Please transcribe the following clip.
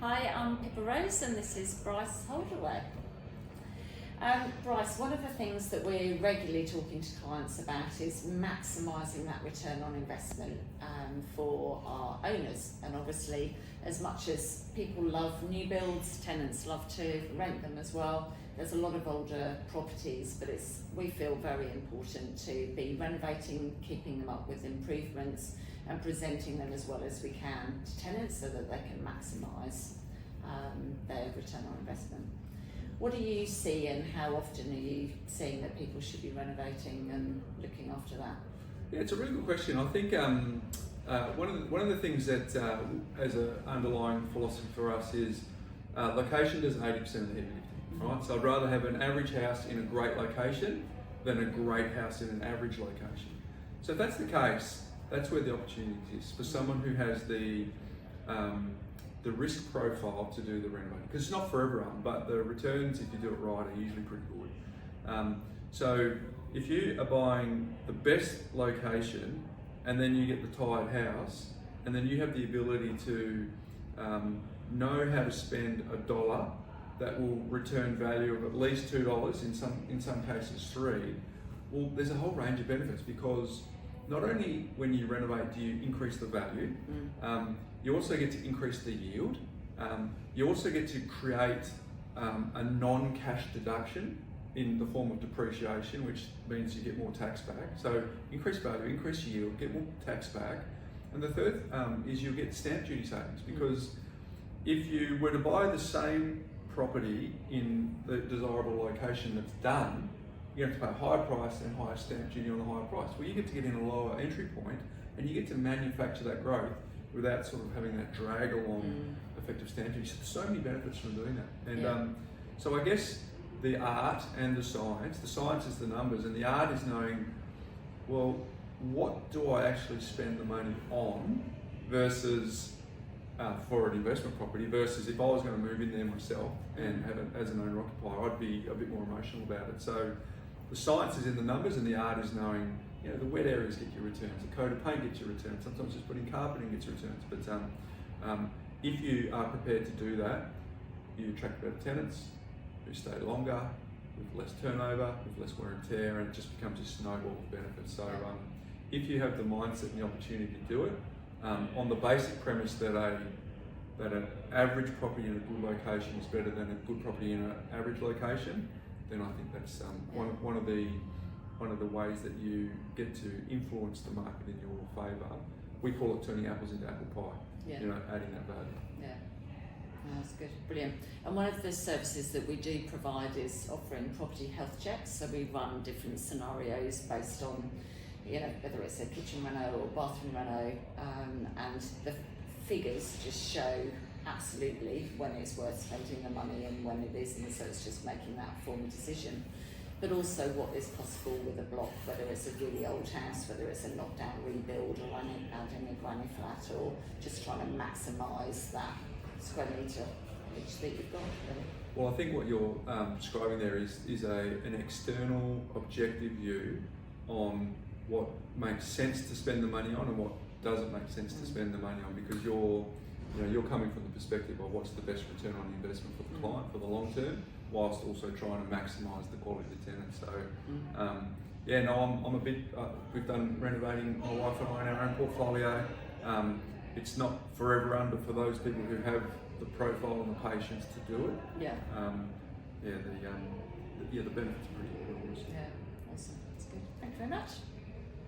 Hi, I'm Pippa Rose and this is Bryce Holdaway. Bryce, one of the things that we're regularly talking to clients about is maximising that return on investment for our owners. And obviously, as much as people love new builds, tenants love to rent them as well. There's a lot of older properties, but we feel very important to be renovating, keeping them up with improvements and presenting them as well as we can to tenants so that they can maximise their return on investment. What do you see and how often are you seeing that people should be renovating and looking after that? Yeah, it's a really good question. I think one of the things that as an underlying philosophy for us is location does 80% of the heavy lifting, right? So I'd rather have an average house in a great location than a great house in an average location. So if that's the case, that's where the opportunity exists for someone who has the risk profile to do the renovating, because it's not for everyone, but the returns, if you do it right, are usually pretty good. So if you are buying the best location and then you get the tired house, and then you have the ability to know how to spend $1 that will return value of at least $2, in some cases $3, well, there's a whole range of benefits, because not only when you renovate do you increase the value, you also get to increase the yield. You also get to create a non-cash deduction in the form of depreciation, which means you get more tax back. So increase value, increase yield, get more tax back. And the third is you'll get stamp duty savings, because if you were to buy the same property in the desirable location that's done, you have to pay a higher price and higher stamp duty on the higher price. Well, you get to get in a lower entry point and you get to manufacture that growth without sort of having that drag along effective stamp duty. So there's so many benefits from doing that. And so I guess the art and the science is the numbers, and the art is knowing, well, what do I actually spend the money on versus for an investment property, versus if I was going to move in there myself and have it as an owner occupier, I'd be a bit more emotional about it. So the science is in the numbers, and the art is knowing, you know, the wet areas get your returns, the coat of paint gets your returns, sometimes just putting carpeting gets returns. But if you are prepared to do that, you attract better tenants who stay longer, with less turnover, with less wear and tear, and it just becomes a snowball of benefits. So if you have the mindset and the opportunity to do it, on the basic premise that an average property in a good location is better than a good property in an average location, then I think that's one of the ways that you get to influence the market in your favour. We call it turning apples into apple pie. Yeah. You know, adding that value. Yeah. No, that's good, brilliant. And one of the services that we do provide is offering property health checks. So we run different scenarios based on, you know, whether it's a kitchen reno or bathroom reno, and the figures just show absolutely when it's worth spending the money and when it isn't. So it's just making that informed decision. But also what is possible with a block, whether it's a really old house, whether it's a knockdown rebuild or adding a granny flat, or just trying to maximise that square metre each that you've got. Really. Well, I think what you're describing there is an external objective view on what makes sense to spend the money on and what doesn't make sense to spend the money on, because you're coming from the perspective of what's the best return on investment for the client for the long term, whilst also trying to maximise the quality of the tenant. So I'm a bit, we've done renovating, my wife and I, in our own portfolio. It's not for everyone, but for those people who have the profile and the patience to do it, the benefits are pretty enormous. Yeah, awesome, that's good. Thank you very much.